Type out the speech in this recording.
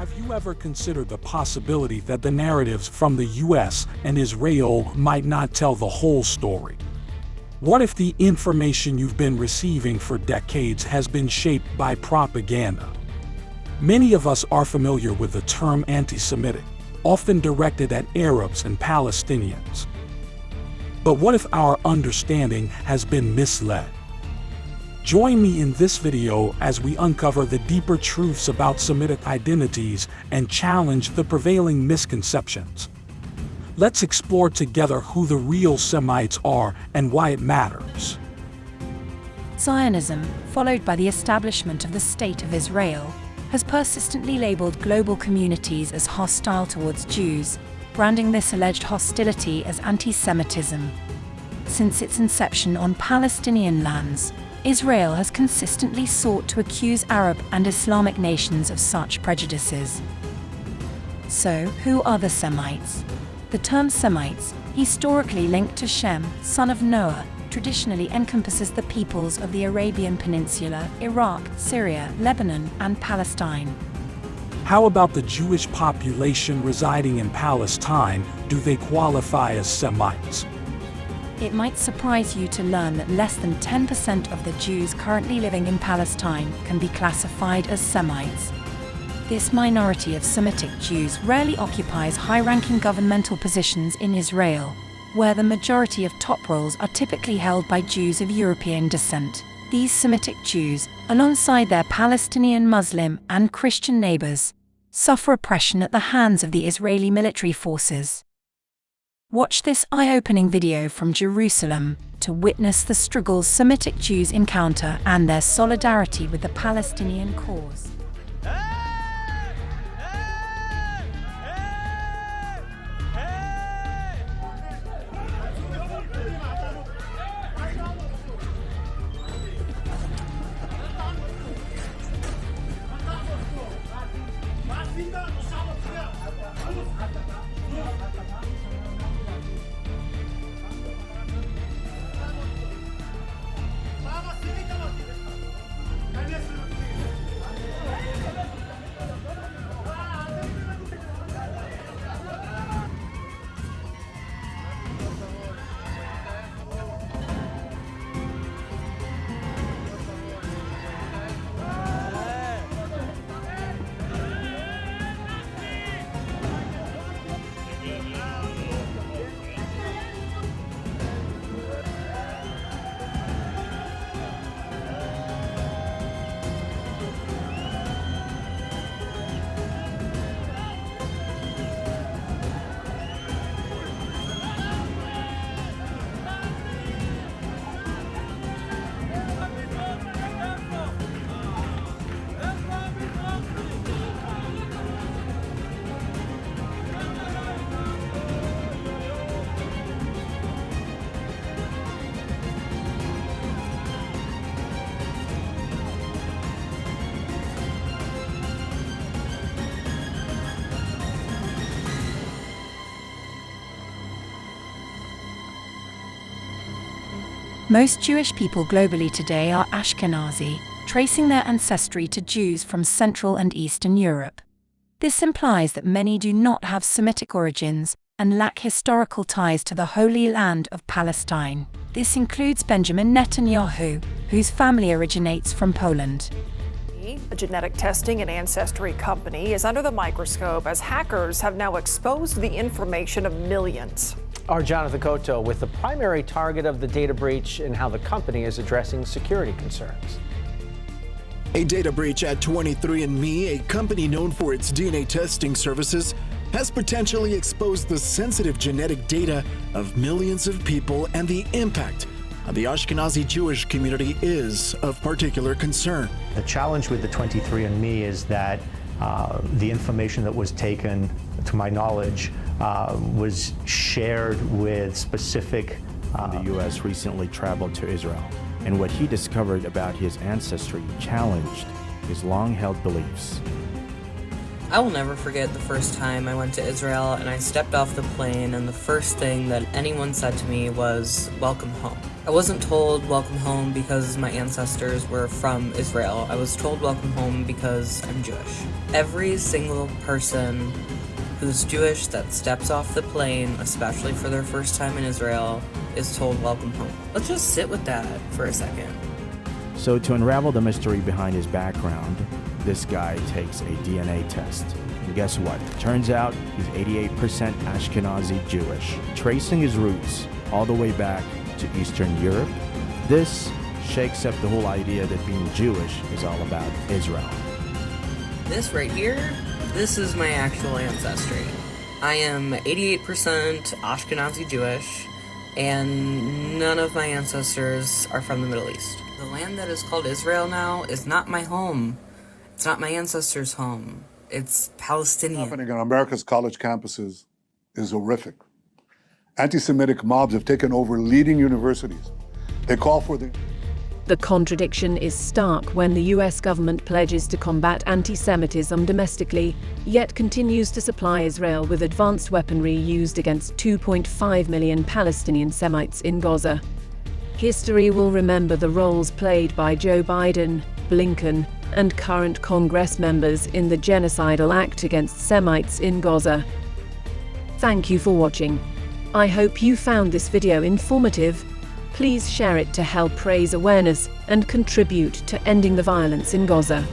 Have you ever considered the possibility that the narratives from the US and Israel might not tell the whole story? What if the information you've been receiving for decades has been shaped by propaganda? Many of us are familiar with the term anti-Semitic, often directed at Arabs and Palestinians. But what if our understanding has been misled? Join me in this video as we uncover the deeper truths about Semitic identities and challenge the prevailing misconceptions. Let's explore together who the real Semites are and why it matters. Zionism, followed by the establishment of the State of Israel, has persistently labeled global communities as hostile towards Jews, branding this alleged hostility as anti-Semitism. Since its inception on Palestinian lands, Israel has consistently sought to accuse Arab and Islamic nations of such prejudices. So, who are the Semites? The term Semites, historically linked to Shem, son of Noah, traditionally encompasses the peoples of the Arabian Peninsula, Iraq, Syria, Lebanon, and Palestine. How about the Jewish population residing in Palestine? Do they qualify as Semites? It might surprise you to learn that less than 10% of the Jews currently living in Palestine can be classified as Semites. This minority of Semitic Jews rarely occupies high-ranking governmental positions in Israel, where the majority of top roles are typically held by Jews of European descent. These Semitic Jews, alongside their Palestinian Muslim and Christian neighbors, suffer oppression at the hands of the Israeli military forces. Watch this eye-opening video from Jerusalem to witness the struggles Semitic Jews encounter and their solidarity with the Palestinian cause. Most Jewish people globally today are Ashkenazi, tracing their ancestry to Jews from Central and Eastern Europe. This implies that many do not have Semitic origins and lack historical ties to the Holy Land of Palestine. This includes Benjamin Netanyahu, whose family originates from Poland. A genetic testing and ancestry company is under the microscope as hackers have now exposed the information of millions. Our Jonathan Cotto with the primary target of the data breach and how the company is addressing security concerns. A data breach at 23andMe, a company known for its DNA testing services, has potentially exposed the sensitive genetic data of millions of people, and the impact on the Ashkenazi Jewish community is of particular concern. The challenge with the 23andMe is that the information that was taken, to my knowledge, was shared with specific... The U.S. recently traveled to Israel, and what he discovered about his ancestry challenged his long-held beliefs. I will never forget the first time I went to Israel and I stepped off the plane and the first thing that anyone said to me was, "Welcome home." I wasn't told welcome home because my ancestors were from Israel. I was told welcome home because I'm Jewish. Every single person who's Jewish that steps off the plane, especially for their first time in Israel, is told welcome home. Let's just sit with that for a second. So to unravel the mystery behind his background, this guy takes a DNA test. And guess what? Turns out he's 88% Ashkenazi Jewish, tracing his roots all the way back to Eastern Europe. This shakes up the whole idea that being Jewish is all about Israel. This right here, this is my actual ancestry. I am 88% Ashkenazi Jewish, and none of my ancestors are from the Middle East. The land that is called Israel now is not my home. It's not my ancestors' home. It's Palestinian. What's happening on America's college campuses is horrific. Anti-Semitic mobs have taken over leading universities. They call for The contradiction is stark when the US government pledges to combat anti-Semitism domestically, yet continues to supply Israel with advanced weaponry used against 2.5 million Palestinian Semites in Gaza. History will remember the roles played by Joe Biden, Blinken, and current Congress members in the genocidal act against Semites in Gaza. Thank you for watching. I hope you found this video informative. Please share it to help raise awareness and contribute to ending the violence in Gaza.